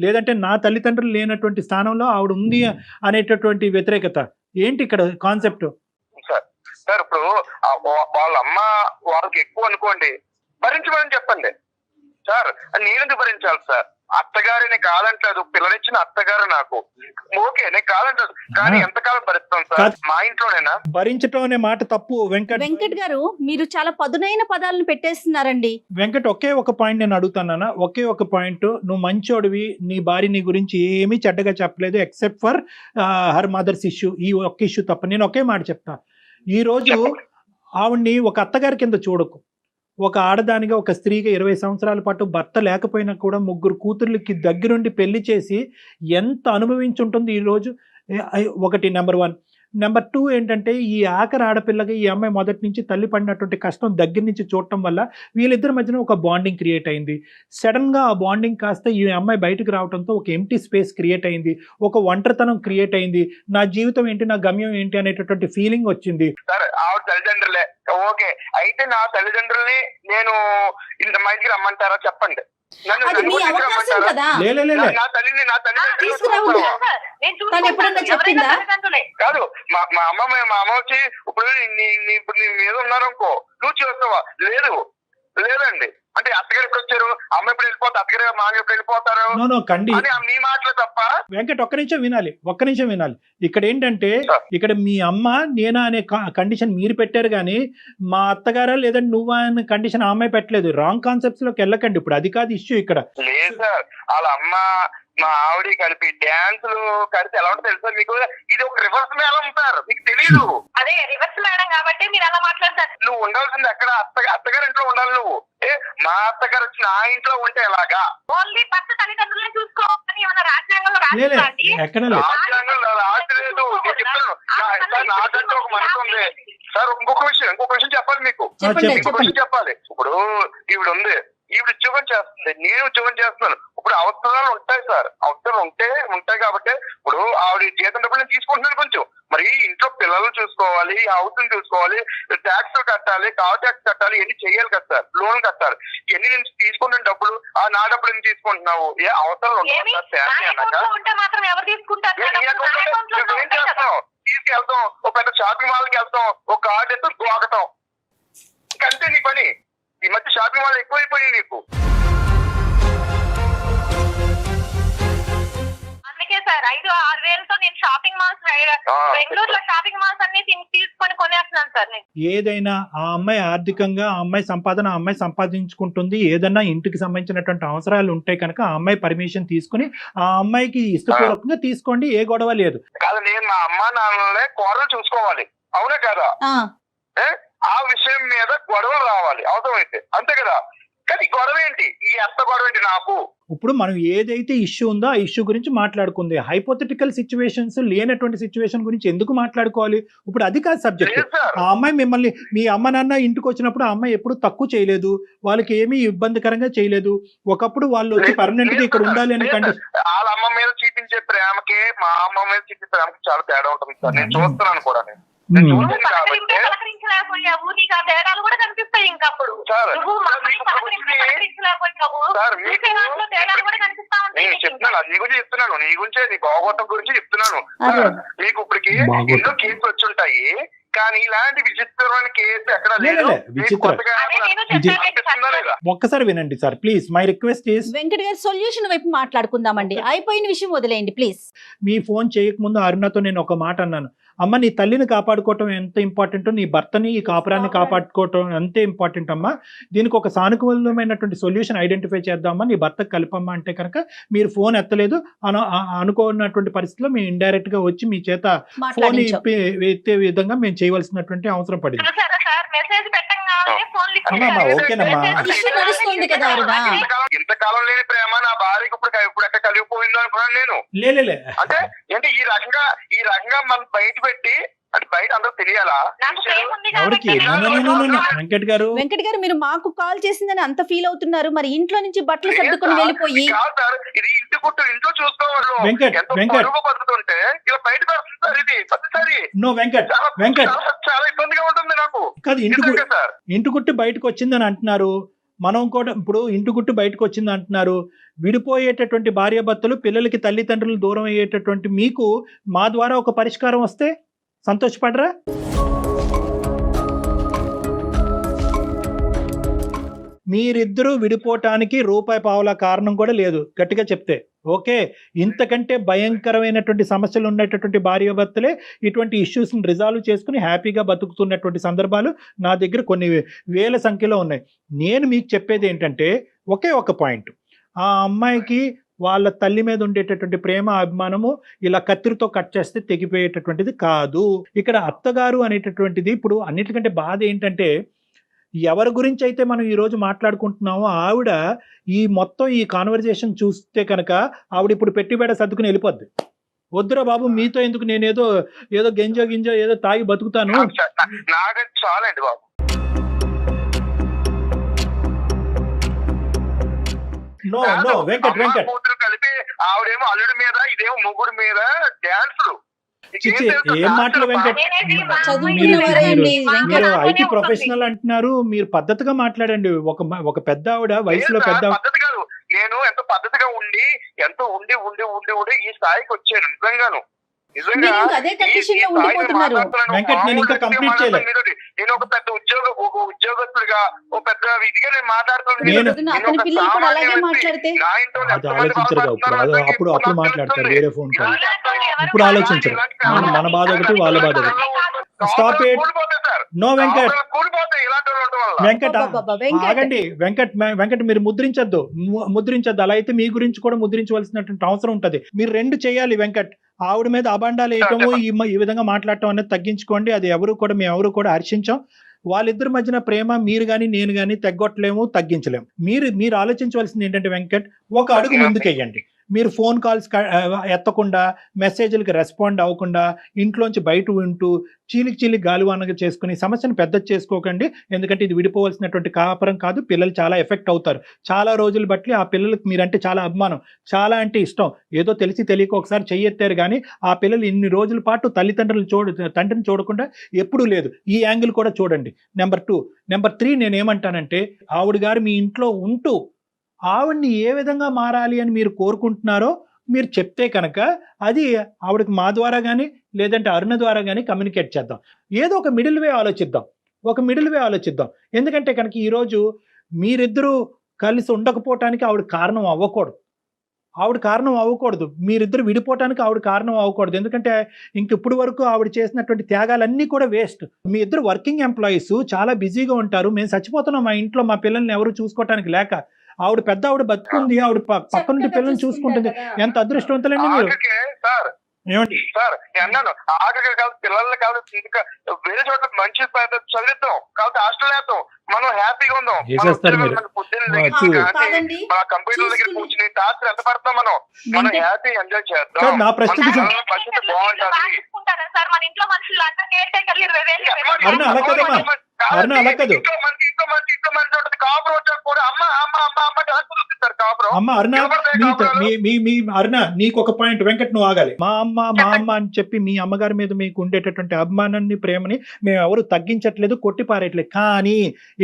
లేదంటే నా తల్లిదండ్రులు లేనటువంటి స్థానంలో ఆవిడ ఉంది అనేటటువంటి వ్యతిరేకత ఏంటి ఇక్కడ కాన్సెప్ట్? సార్ ఇప్పుడు వాళ్ళ అమ్మ వాళ్ళకి ఎక్కువ అనుకోండి, భరించమని చెప్పండి సార్. నేనెందుకు భరించాలి సార్? అత్తగారిని కాదంటలేదు, పిల్లనిచ్చిన అత్తగారు నాకు ఓకే, నేను కాదంటలేదు, కానీ ఎంతకాలం భరిస్తాను సార్? మా ఇంట్లోనేనా భరించటం అనే మాట తప్పు. వెంకట్ గారు మీరు చాలా పదునైన పదాలను పెట్టేస్తున్నారండి. వెంకట్, ఒకే ఒక పాయింట్ నేను అడుగుతానా, ఒకే ఒక పాయింట్. నువ్వు మంచోడివి, నీ భార్య నీ గురించి ఏమీ చెడ్డగా చెప్పలేదు except for her mothers issue. ఈ ఒక్క ఇష్యూ తప్ప. నేను ఒకే మాట చెప్తా, ఈ రోజు ఆవిడ్ని ఒక అత్తగారి కింద చూడకు. ఒక ఆడదానిగా, ఒక స్త్రీగా 20 సంవత్సరాల పాటు భర్త లేకపోయినా కూడా 3 కూతుర్లకి దగ్గరుండి పెళ్లి చేసి ఎంత అనుభవించుంటుంది ఈరోజు. ఒకటి నెంబర్ 1. నెంబర్ 2 ఏంటంటే, ఈ ఆఖరి ఆడపిల్లగా ఈ అమ్మాయి మొదటి నుంచి తల్లి పడినటువంటి కష్టం దగ్గర నుంచి చూడటం వల్ల వీళ్ళిద్దరి మధ్యన ఒక బాండింగ్ క్రియేట్ అయింది. సడన్గా ఆ బాండింగ్ కాస్త ఈ అమ్మాయి బయటకు రావడంతో ఒక ఎంటీ స్పేస్ క్రియేట్ అయింది, ఒక ఒంటరితనం క్రియేట్ అయింది. నా జీవితం ఏంటి, నా గమ్యం ఏంటి అనేటటువంటి ఫీలింగ్ వచ్చింది. ఆవిడ తల్లిదండ్రులే ఓకే, అయితే నా తల్లిదండ్రుల్ని నేను ఇంత మా ఇంటికి రమ్మంటారా చెప్పండి? అది మీ అవకాశం కదా. నా తల్లిని చెప్పిందా? కాదు, మా అమ్మ వచ్చి ఇప్పుడు నీ మీద ఉన్నారనుకో, నువ్వు చూస్తావా? లేదండి అంటే అత్తగారు ఎప్పుడు వచ్చారు, అమ్మ ఎప్పుడు వెళ్ళిపోతారు, అత్తగారు మామ ఎప్పుడు వెళ్ళిపోతారు అని మీ మాటలు తప్ప. వెంకట్, ఒక్క నిమిషం వినాలి. ఇక్కడ ఏంటంటే, ఇక్కడ మీ అమ్మ నేనా అనే కండిషన్ మీరు పెట్టారు, కానీ మా అత్తగారా లేదంటే నువ్వా అనే కండిషన్ ఆ అమ్మాయి పెట్టలేదు. రాంగ్ కాన్సెప్ట్స్ లోకి వెళ్ళకండి. ఇప్పుడు అది కాదు ఇష్యూ ఇక్కడ. లేదు సార్, వాళ్ళ అమ్మ మా ఆవిడ కలిపి డాన్సులు కలిసి ఎలా ఉంటుందో తెలుసా మీకు? ఇది ఒక రివర్స్ మేళం సార్, మీకు తెలీదు. అదే రివర్స్ మేడం కాబట్టి మీరు అలా మాట్లాడతారు. నువ్వు ఉండాల్సింది ఎక్కడ? అత్తగారి ఇంట్లో ఉండాలి నువ్వు. మా అత్తగారు వచ్చి నా ఇంట్లో ఉంటే ఎలాగా? ఓన్లీ భర్త తల్లిదండ్రులను చూసుకోవాలని ఏమైనా రాజ్యాంగంలో రాజలేదు. రాజ్యాంగంలో రాజలేదు. నేను చెప్తాను, నాకంటే ఒక మనసు ఉంది సార్. ఇంకొక విషయం చెప్పాలి మీకు. ఇంకొక విషయం చెప్పాలి. ఇప్పుడు ఈవిడ ఉద్యోగం చేస్తుంది, నేను ఉద్యోగం చేస్తున్నాను. ఇప్పుడు అవసరాలు ఉంటాయి సార్, అవసరాలు ఉంటాయి కాబట్టి ఇప్పుడు ఆవిడ జీతం డబ్బులు నేను తీసుకుంటున్నాను కొంచెం. మరి ఇంట్లో పిల్లలు చూసుకోవాలి, హౌస్ చూసుకోవాలి, ట్యాక్స్ కట్టాలి, కార్ ట్యాక్స్ కట్టాలి, ఇవన్నీ చెయ్యాలి కదా సార్. లోన్ కట్టాలి, ఇవన్నీ నేను తీసుకుంటున్న డబ్బులు నా డబ్బులు ఎందుకు తీసుకుంటున్నావు? ఏ అవసరాలు ఉంటాయి చేస్తాం? తీసుకెళ్తాం, ఒక పెద్ద షాపింగ్ మాల్కి వెళ్తాం, ఒక కార్డు ఎత్తు గోకటం, ఇంకంతే నీ పని. ఈ మధ్య షాపింగ్ మాల్ ఎక్కువైపోయి నీకు. అందుకే సార్ 5-6 వేలతో నేను షాపింగ్ మాల్స్ బెంగళూరులో షాపింగ్ మాల్స్ అన్ని తీసుకొని కొనేస్తున్నాను సార్ నేను. ఏదైనా ఆ అమ్మాయి ఆర్థికంగా ఆ అమ్మాయి సంపాదన ఆ అమ్మాయి సంపాదించుకుంటుంది. ఏదన్నా ఇంటికి సంబంధించినటువంటి అవసరాలు ఉంటాయి కనుక ఆ అమ్మాయి పర్మిషన్ తీసుకుని ఆ అమ్మాయికి ఇష్టపూర్వకంగా తీసుకోండి, ఏ గొడవ లేదు. కాదు, నేను మా అమ్మ నాన్నలే కోడలు చూసుకోవాలి, అవునా కదా? ఆ విషయం మీద గొడవలు రావాలి అవసరమైతే, అంతే కదా? కానీ గొడవ ఏంటి? ఈ అత్త గొడవ ఏంటి నాకు? ఇప్పుడు మనం ఏదైతే ఇష్యూ ఉందో ఆ ఇష్యూ గురించి మాట్లాడుకుంది. హైపోథెటికల్ సిచ్యువేషన్స్ లేనటువంటి సిచ్యువేషన్ గురించి ఎందుకు మాట్లాడుకోవాలి? ఇప్పుడు అది కాదు సబ్జెక్ట్. ఆ అమ్మాయి మిమ్మల్ని, మీ అమ్మ నాన్న ఇంటికి వచ్చినప్పుడు ఆ అమ్మాయి ఎప్పుడు తక్కువ చేయలేదు, వాళ్ళకి ఏమీ ఇబ్బందికరంగా చేయలేదు. ఒకప్పుడు వాళ్ళు వచ్చి పర్మనెంట్ గా ఇక్కడ ఉండాలి అని కండిషన్. వాళ్ళ అమ్మ మీద చూపించే ప్రేమకి మా అమ్మ మీద చూపించే ప్రేమకి చాలా తేడా ఉంటుంది సార్. నేను చూస్తున్నాను కూడా. పలకరించలేకపోయావు, నీకు ఆ తేడాలు కూడా కనిపిస్తాయి. ఇంకప్పుడు నువ్వు నీ గురించి చెప్తున్నాను, నీ గురించే, నీ బాగోతం గురించి చెప్తున్నాను. మీకు ఇప్పటికి ఎన్నో కేసులు వచ్చి ఉంటాయి, కానీ ఇలాంటి విచిత్రమైన కేసు ఎక్కడ లేదు. లే, విచిత్రం. కొత్తగా అదే నేను అనిపిస్తుందా లేదా? ఒక్కసారి వినండి sir please, my request is Venkat గారు సొల్యూషన్ వైపు మాట్లాడుకుందామండి. అయిపోయిన విషయం వదిలేయండి ప్లీజ్. మీ ఫోన్ చేయకముందు అరుణతో నేను ఒక మాట అన్నాను, అమ్మ నీ తల్లిని కాపాడుకోవటం ఎంత ఇంపార్టెంటో నీ భర్తని ఈ కాపురాన్ని కాపాడుకోవటం అంతే ఇంపార్టెంట్ అమ్మా. దీనికి ఒక సానుకూలమైనటువంటి సొల్యూషన్ ఐడెంటిఫై చేద్దామా, నీ భర్తకు కలిపమ్మా అంటే కనుక మీరు ఫోన్ ఎత్తలేదు. అనుకోనటువంటి పరిస్థితిలో మేము ఇండైరెక్ట్ గా వచ్చి మీ చేత ఫోన్ మాట్లాడించాం. ఎత్తే విధంగా మేము చేయవలసినటువంటి అవసరం పడింది. చూసారా సార్, మెసేజ్ పెట్టంగానే ఫోన్ లిఫ్ట్ అమ్మా, చేశారు. ఓకేనమ్మా. ఇష్యూ నడుస్తుంది కదా అరుణ. ఇంతకాలం లేని ప్రేమ నా భార్యకి ఇప్పుడు ఎక్కడ కలిగిపోయిందో అనుకున్నాను నేను. లేలే అంటే ఏంటి ఈ రకంగా మనం బయట పెట్టి, అంటే బయట అందరూ తెలియాలా? నాకు ప్రేమ ఉంది ఎవరికి? కాబట్టి వెంకట్ గారు వెంకట్ గారు మీరు మాకు కాల్ చేసిందని అంత ఫీల్ అవుతున్నారు, మరి ఇంట్లో నుంచి బట్టలు సర్దుకొని వెళ్ళిపోయి కాదు సార్, ఇది ఇంట్లో చూసుకోవాలి. వెంకట్, ఎంతో వెంకట్. పరుగు బతుకుతుంటే ఇలా బయట పెడుతుంది ఇది ప్రతిసారి. నో వెంకట్, వెంకట్ చాలా ఇబ్బందిగా ఉంటుంది నాకు. కాదు, నిజంగా సార్ ఇంటి గుట్టు బయటకు వచ్చిందని అంటున్నారు. మనం కూడా ఇప్పుడు ఇంటి గుట్టు బయటకు వచ్చింది అంటున్నారు. విడిపోయేటటువంటి భార్యాభర్తలు పిల్లలకి తల్లిదండ్రులు దూరం అయ్యేటటువంటి మీకు మా ద్వారా ఒక పరిష్కారం వస్తే సంతోషపడరా? మీరిద్దరూ విడిపోవటానికి రూపాయి పావుల కారణం కూడా లేదు గట్టిగా చెప్తే. ఓకే, ఇంతకంటే భయంకరమైనటువంటి సమస్యలు ఉన్నటువంటి భార్యాభర్తలే ఇటువంటి ఇష్యూస్ని రిజాల్వ్ చేసుకుని హ్యాపీగా బతుకుతున్నటువంటి సందర్భాలు నా దగ్గర కొన్ని వేల సంఖ్యలో ఉన్నాయి. నేను మీకు చెప్పేది ఏంటంటే ఒకే ఒక పాయింట్, ఆ అమ్మాయికి వాళ్ళ తల్లి మీద ఉండేటటువంటి ప్రేమ అభిమానము ఇలా కత్తిరితో కట్ చేస్తే తెగిపోయేటటువంటిది కాదు. ఇక్కడ అత్తగారు అనేటటువంటిది ఇప్పుడు అన్నిటికంటే బాధ ఏంటంటే, ఎవరి గురించి అయితే మనం ఈరోజు మాట్లాడుకుంటున్నామో ఆవిడ ఈ మొత్తం ఈ కాన్వర్జేషన్ చూస్తే కనుక ఆవిడ ఇప్పుడు పెట్టిబేడ సర్దుకుని వెళ్ళిపోద్ది. వద్దురా బాబు, మీతో ఎందుకు, నేను ఏదో గింజో ఏదో తాగి బతుకుతాను. నాకు చాలండి బాబు. నో వెంకట్, కూతురు కలిపి ఆవిడేమో అల్లుడి మీద, ఇదేమో మొగుడు మీద డ్యాన్సులు. చిచ్చి, ఏం మాటలు వెంకట్? మీరు ఐటీ ప్రొఫెషనల్ అంటున్నారు, మీరు పద్ధతిగా మాట్లాడండి. ఒక పెద్ద ఆవిడ, వయసులో పెద్ద పద్ధతి కాదు. నేను ఎంతో పద్ధతిగా ఉండి ఈ స్థాయికి వచ్చాను. నిజంగాను వెంకట్, నేను ఇంకా కంప్లీట్ చేయలేదు. నేను ఒక పెద్ద ఉద్యోగస్తుడిగా ఒక పెద్ద ఇదిగా నేను మాట్లాడుతున్నాను. అది ఆలోచించరు అప్పుడు మాట్లాడతారు వేరే ఫోన్ కాల్. ఇప్పుడు ఆలోచించరు. మన బాధ ఒకటి, వాళ్ళ బాధ ఒకటి. Stop it. No Venkat, Venkat ఆగండి. వెంకట్ మీరు ముద్రించద్దు. అలా అయితే మీ గురించి కూడా ముద్రించవలసినటువంటి అవసరం ఉంటది. మీరు రెండు చేయాలి వెంకట్. ఆవిడ మీద అబాండాలు వేయటము, ఈ విధంగా మాట్లాడటం అనేది తగ్గించుకోండి. అది మేము ఎవరు కూడా హర్షించాం. వాళ్ళిద్దరి మధ్యన ప్రేమ మీరు కానీ నేను కానీ తగ్గొట్టలేము, తగ్గించలేము. మీరు ఆలోచించవలసింది ఏంటంటే వెంకట్, ఒక అడుగు ముందుకెయ్యండి. మీరు ఫోన్ కాల్స్ ఎత్తకుండా, మెసేజ్లకు రెస్పాండ్ అవ్వకుండా, ఇంట్లోంచి బయట ఉంటూ చీలికి గాలివానగా చేసుకుని సమస్యను పెద్ద చేసుకోకండి. ఎందుకంటే ఇది విడిపోవలసినటువంటి కాపురం కాదు. పిల్లలు చాలా ఎఫెక్ట్ అవుతారు. చాలా రోజులు బట్టి ఆ పిల్లలకు మీరంటే చాలా అభిమానం, చాలా అంటే ఇష్టం. ఏదో తెలిసి తెలియక ఒకసారి చెయ్యెత్తారు కానీ ఆ పిల్లలు ఇన్ని రోజుల పాటు తండ్రిని చూడకుండా ఎప్పుడూ లేదు. ఈ యాంగిల్ కూడా చూడండి. నెంబర్ 2. నెంబర్ 3, నేనేమంటానంటే, ఆవిడ గారు మీ ఇంట్లో ఉంటూ ఆవిడ్ని ఏ విధంగా మారాలి అని మీరు కోరుకుంటున్నారో మీరు చెప్తే కనుక అది ఆవిడకి మా ద్వారా కానీ లేదంటే అరుణ ద్వారా కానీ కమ్యూనికేట్ చేద్దాం. ఏదో ఒక మిడిల్ వే ఆలోచిద్దాం. ఎందుకంటే కనుక ఈరోజు మీరిద్దరూ కలిసి ఉండకపోవటానికి ఆవిడ కారణం అవ్వకూడదు. మీరిద్దరు విడిపోవటానికి ఆవిడ కారణం అవ్వకూడదు. ఎందుకంటే ఇప్పుడు వరకు ఆవిడ చేసినటువంటి త్యాగాలన్నీ కూడా వేస్ట్. మీ ఇద్దరు వర్కింగ్ ఎంప్లాయీస్, చాలా బిజీగా ఉంటారు. మేము చచ్చిపోతున్నాం మా ఇంట్లో మా పిల్లల్ని ఎవరు చూసుకోవటానికి లేక. పెద్ద ఆవిడ బతుకుంది, ఆవిడ పక్క నుండి పిల్లల్ని చూసుకుంటుంది. ఎంత అదృష్టవంతులండి మీరు. ఏమండి సార్, అన్నాను ఆఖరి కాదు, పిల్లల్ని కాదు, ఇంకా వేరే చోట్ల మంచి చదివిద్దాం, కాబట్టి హాస్టల్ వేద్దాం, మనం హ్యాపీగా ఉందాం. మన కంప్యూటర్ దగ్గర కూర్చుని టాస్క్ ఎంత పడతాం, మనం హ్యాపీ ఎంజాయ్ చేద్దాం. నా పరిస్థితి బాగుంటది. అరుణ అలా కదమ్మా, అరుణ అలా కాదు. ఇంట్లో మనిషి ఉంటుంది, కాపురం వచ్చాక కూడా అమ్మ అమ్మ అమ్మ అమ్మ డాన్స్ చూపిస్తారు కాపురం. అమ్మ అరుణ, మీ అరుణ నీకు ఒక పాయింట్, వెంకట్ నువ్వు ఆగాలి. మా అమ్మ అని చెప్పి మీ అమ్మగారి మీద మీకు ఉండేటటువంటి అభిమానాన్ని, ప్రేమని మేము ఎవరు తగ్గించట్లేదు, కొట్టి పారేయట్లేదు. కానీ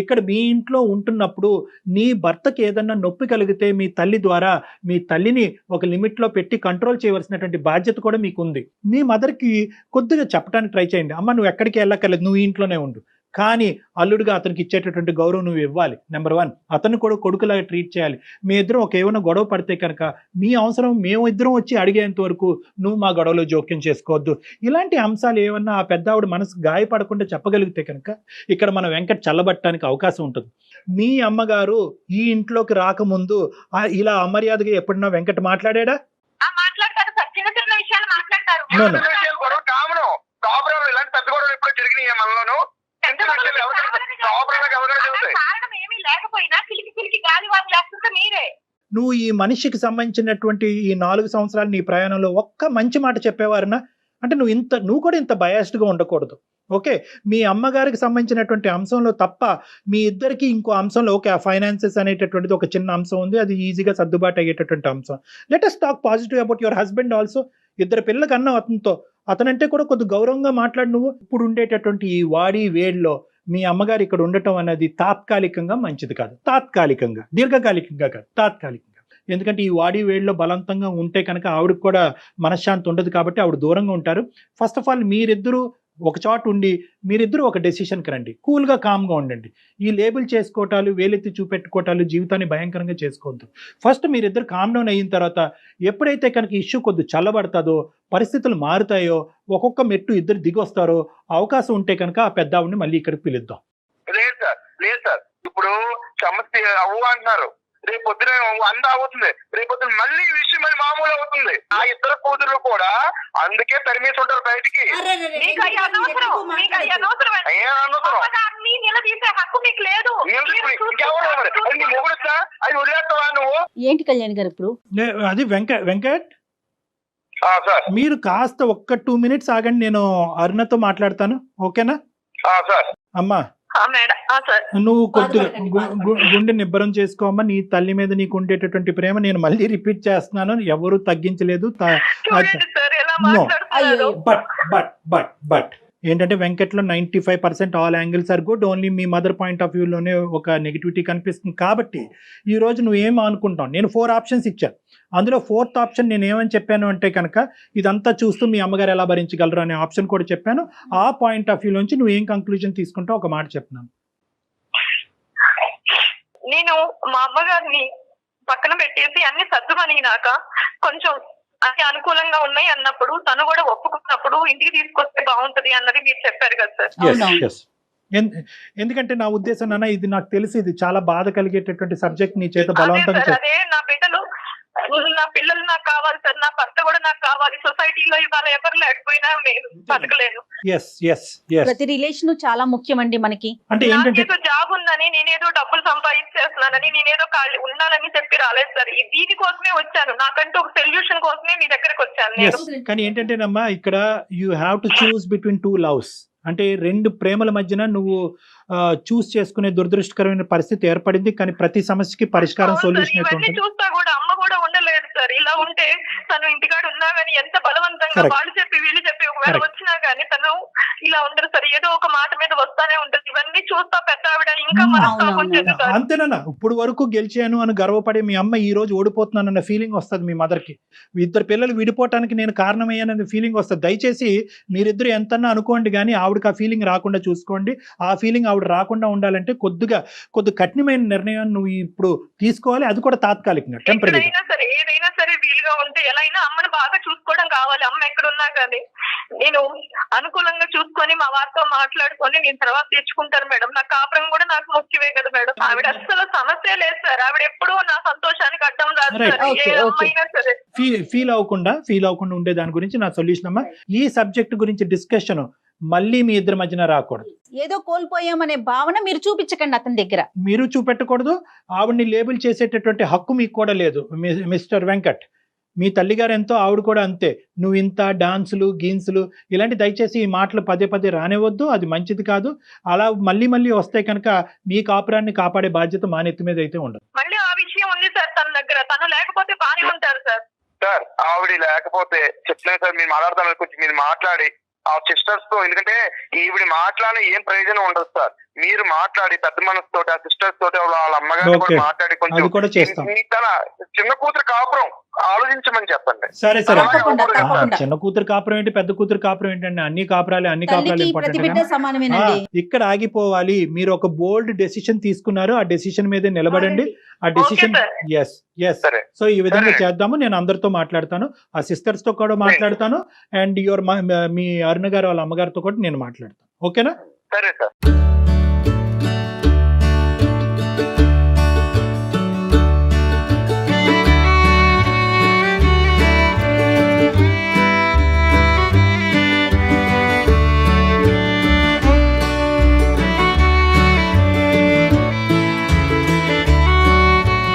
ఇక్కడ మీ ఇంట్లో ఉంటున్నప్పుడు నీ భర్తకి ఏదన్నా నొప్పి కలిగితే మీ తల్లి ద్వారా మీ తల్లిని ఒక లిమిట్ లో పెట్టి కంట్రోల్ చేయవలసినటువంటి బాధ్యత కూడా మీకు ఉంది. మీ మదర్కి కొద్దిగా చెప్పడానికి ట్రై చేయండి, అమ్మ నువ్వు ఎక్కడికి వెళ్ళక్కర్లేదు, నువ్వు ఇంట్లోనే ఉండు. కానీ అల్లుడిగా అతనికి ఇచ్చేటటువంటి గౌరవం నువ్వు ఇవ్వాలి. నెంబర్ 1, అతను కూడా కొడుకులాగా ట్రీట్ చేయాలి. మీ ఇద్దరం ఒక ఏమైనా గొడవ పడితే కనుక మీ అవసరం మేము ఇద్దరం వచ్చి అడిగేంత వరకు నువ్వు మా గొడవలో జోక్యం చేసుకోవద్దు. ఇలాంటి అంశాలు ఏమన్నా ఆ పెద్ద ఆవిడ మనసు గాయపడకుండా చెప్పగలిగితే కనుక ఇక్కడ మన వెంకట్ చల్లబట్టడానికి అవకాశం ఉంటుంది. మీ అమ్మగారు ఈ ఇంట్లోకి రాకముందు ఇలా అమర్యాదగా ఎప్పుడన్నా వెంకట్ మాట్లాడా? మాట్లాడతారు సార్, చిన్న చిన్న విషయాలు మాట్లాడతారు. కాపురాలు ఇలాంటి పెద్ద గొడవలు ఎప్పుడు జరిగినాయి మనలోను? కారణం ఏమీ లేకపోయినా కిలికి గాలి వారు లేస్తుంటే మీరే. నువ్వు ఈ మనిషికి సంబంధించినటువంటి ఈ 4 సంవత్సరాలు నీ ప్రయాణంలో ఒక్క మంచి మాట చెప్పేవారనా? అంటే నువ్వు కూడా ఇంత బయాస్డ్గా ఉండకూడదు. ఓకే, మీ అమ్మగారికి సంబంధించినటువంటి అంశంలో తప్ప మీ ఇద్దరికి ఇంకో అంశంలో ఓకే ఆ ఫైనాన్సెస్ అనేటటువంటిది ఒక చిన్న అంశం ఉంది, అది ఈజీగా సర్దుబాటు అయ్యేటటువంటి అంశం. Let us talk positive about your husband also. 2 పిల్లలకి అన్నావు అతనంటే కూడా కొద్ది గౌరవంగా మాట్లాడు. నువ్వు ఇప్పుడు ఉండేటటువంటి ఈ వాడి వేడిలో మీ అమ్మగారు ఇక్కడ ఉండటం అనేది తాత్కాలికంగా మంచిది కాదు. తాత్కాలికంగా, దీర్ఘకాలికంగా కాదు, తాత్కాలికంగా. ఎందుకంటే ఈ వాడి వేడిలో బలవంతంగా ఉంటే కనుక ఆవిడకి కూడా మనశ్శాంతి ఉండదు, కాబట్టి ఆవిడ దూరంగా ఉంటారు. ఫస్ట్ ఆఫ్ ఆల్ మీరిద్దరూ ఒక చోట ఉండి మీరిద్దరూ ఒక డెసిషన్కి రండి, కూల్గా కామ్గా ఉండండి. ఈ లేబుల్ చేసుకోవటాలు, వేలెత్తి చూపెట్టుకోవటాలు జీవితాన్ని భయంకరంగా చేసుకోవద్దు. ఫస్ట్ మీరిద్దరు కామ్ డౌన్ అయిన తర్వాత ఎప్పుడైతే కనుక ఇష్యూ కొద్ది చల్లబడతాదో, పరిస్థితులు మారుతాయో, ఒక్కొక్క మెట్టు ఇద్దరు దిగొస్తారో అవకాశం ఉంటే కనుక ఆ పెద్ద ఆవిడని మళ్ళీ ఇక్కడికి పిలుద్దాం. లేదు సార్, ఇప్పుడు సమస్య అవ్వు అంటున్నారు, రేపు పొద్దున అవుతుంది, రేపు పొద్దున మళ్ళీ ఈ విషయం మళ్ళీ మామూలు అవుతుంది. ఆ ఇద్దరు కూతురు కూడా అందుకే తరిమేసి ఉంటారు బయటికి. ఏంటి కళ్యాణ్ గారు ఇప్పుడు అది వెంకట్ మీరు కాస్త ఒక్క 2 minutes ఆగండి, నేను అరుణతో మాట్లాడతాను. ఓకేనా అమ్మా? నువ్వు కొద్దిగా గుండె నిబ్బరం చేసుకోమ్మా. నీ తల్లి మీద నీకు ఉండేటటువంటి ప్రేమ నేను మళ్ళీ రిపీట్ చేస్తున్నాను, ఎవరు తగ్గించలేదు. బట్ ఏంటంటే వెంకట్లో 95% all angles are good, only మీ మదర్ పాయింట్ ఆఫ్ వ్యూలోనే ఒక నెగిటివిటీ కనిపిస్తుంది. కాబట్టి ఈ రోజు నువ్వు ఏం అనుకుంటావు? నేను 4 ఆప్షన్స్ ఇచ్చాను, అందులో 4th ఆప్షన్ నేను ఏమని చెప్పాను అంటే కనుక ఇదంతా చూస్తూ మీ అమ్మగారు ఎలా భరించగలరు అనే ఆప్షన్ కూడా చెప్పాను. ఆ పాయింట్ ఆఫ్ వ్యూ నుంచి నువ్వు ఏం కంక్లూజన్ తీసుకుంటావు ఒక మాట చెప్పినాను. నేను మా అమ్మగారిని పక్కన పెట్టేసి అన్ని సర్దుమనిగినాక కొంచెం అన్ని అనుకూలంగా ఉన్నాయి అన్నప్పుడు తను కూడా ఒప్పుకున్నప్పుడు ఇంటికి తీసుకొస్తే బాగుంటది అన్నది మీరు చెప్పారు కదా సార్. ఎందుకంటే నా ఉద్దేశం నాన్న, ఇది నాకు తెలిసి ఇది చాలా బాధ కలిగేటటువంటి సబ్జెక్ట్ నీ చేత బలవంతంగా. అదే నా బిడ్డలు, నా పిల్లలు నాకు కావాలి సార్, నా భర్త కూడా నాకు కావాలి. సొసైటీలో ఇవాళ ఎవరు లేకపోయినా నేను బతకలేను. ప్రతి రిలేషన్ చాలా ముఖ్యమండి మనకి. అంటే ఏంటంటే జాబ్ ఉందని, నేనేదో డబ్బులు సంపాదించేస్తున్నానని, నేనేదో ఉన్నానని చెప్పి రాలేదు సార్. దీనికోసమే వచ్చాను, నాకంటూ ఒక సొల్యూషన్ కోసమే మీ దగ్గరకు వచ్చాను. కానీ ఏంటంటేనమ్మా, ఇక్కడ you have to choose between 2 loves. అంటే 2 ప్రేమల మధ్యన నువ్వు చూస్ చేసుకునే దురదృష్టకరమైన పరిస్థితి ఏర్పడింది. కానీ ప్రతి సమస్యకి పరిష్కారం, సొల్యూషన్ చూస్తా కూడా అమ్మ కూడా ఉండలేదు సార్. ఇలా ఉంటే తను ఇంటికాడ ఉన్నా గానీ ఎంత బలవంతంగా వాళ్ళు చెప్పి వీళ్ళు చెప్పి ఒకవేళ వచ్చినా గానీ తను ఇలా ఉండదు సార్. ఏదో ఒక మాట మీద వస్తానే ఉంటుంది. ఇవన్నీ చూస్తా పెద్ద ఆవిడ ఇంకా మనస్తాపం చెందుతారు. అంతేనా? ఇప్పుడు వరకు గెలిచాను అని గర్వపడే మీ అమ్మ ఈ రోజు ఓడిపోతున్నానన్న ఫీలింగ్ వస్తుంది మీ మదర్కి. 2 పిల్లలు విడిపోవటానికి నేను కారణమయ్యానన్న ఫీలింగ్ వస్తుంది. దయచేసి మీరిద్దరు ఎంతన్నా అనుకోండి కానీ ఆవిడకి ఆ ఫీలింగ్ రాకుండా చూసుకోండి. ఆ ఫీలింగ్ ఆవిడ రాకుండా ఉండాలంటే కొద్ది కఠినమైన నిర్ణయం నువ్వు ఇప్పుడు తీసుకోవాలి, అది కూడా తాత్కాలికంగా, టెంపరీ. ఏదైనా సరే వీలుగా ఉంటే ఎలా అయినా అమ్మను బాగా చూసుకోవడం కావాలి. అమ్మ ఎక్కడున్నా కానీ నేను అనుకూలంగా చూసుకొని మా వారితో మాట్లాడుకొని నేను తర్వాత తెచ్చుకుంటాను మేడం. నా కాపురం కూడా నాకు ముఖ్యమే కదా మేడం. ఆవిడ అసలు సమస్య లేదు సార్. ఆవిడ ఎప్పుడూ నా సంతోషానికి అడ్డం రాదు సార్. ఏ అమ్మైనా సరే ఫీల్ అవ్వకుండా ఉండే దాని గురించి నా సొల్యూషన్ అమ్మా. ఈ సబ్జెక్ట్ గురించి డిస్కషన్ మళ్ళీ మీ ఇద్దరి మధ్యన రాకూడదు. ఏదో కోల్పోయామనే భావన మీరు చూపించకండి అతని దగ్గర. మీరు చూపెట్టకూడదు. ఆవిడ్ని లేబుల్ చేసేటటువంటి హక్కు మీకు కూడా లేదు మిస్టర్ వెంకట్. మీ తల్లిగారు ఎంతో ఆవిడ కూడా అంతే. నువ్వు ఇంత డాన్సులు గీన్సులు ఇలాంటి దయచేసి ఈ మాటలు పదే పదే రానివ్వద్దు, అది మంచిది కాదు. అలా మళ్ళీ మళ్ళీ వస్తే కనుక మీ కాపురాన్ని కాపాడే బాధ్యత మా నెత్తి మీద అయితే ఉండదు. మళ్ళీ ఆ విషయం ఉంది సార్ తన దగ్గర, తను లేకపోతే బానే ఉంటారు సార్. సార్ ఆవిడ లేకపోతే చెప్తున్నాను సార్, మీరు మాట్లాడతాను కొంచెం మీరు మాట్లాడి ఆ సిస్టర్స్ తో, ఎందుకంటే ఈవిడ మాట్లాడి ఏం ప్రయోజనం ఉండదు సార్. మీరు మాట్లాడి పెద్ద మనసు తోటి ఆ సిస్టర్స్ తోటి వాళ్ళ అమ్మగారిని కూడా మాట్లాడి కొంచెం అది కూడా చేస్తాం. తన చిన్న కూతురు కాపురం ఆలోచించమని చెప్పండి. సరే సరే, తప్పకుండా, తప్పకుండా. చిన్న కూతురు కాపురం ఏంటి, పెద్ద కూతురు కాపురం ఏంటండి, అన్ని కాపురాలు తల్లికి ప్రతి బిడ్డ ఇంపార్టెంట్. సమానమేనండి. ఇక్కడ ఆగిపోవాలి. మీరు ఒక బోల్డ్ డెసిషన్ తీసుకున్నారు, ఆ డెసిషన్ మీద నిలబడండి. ఆ డెసిషన్ ఎస్ ఎస్. సరే సో ఈ విధంగా చేద్దాము. నేను అందరితో మాట్లాడతాను, ఆ సిస్టర్స్ తో కూడా మాట్లాడతాను, అండ్ మీ అరుణ గారు వాళ్ళ అమ్మగారితో కూడా నేను మాట్లాడతాను. ఓకేనా? సరే సార్.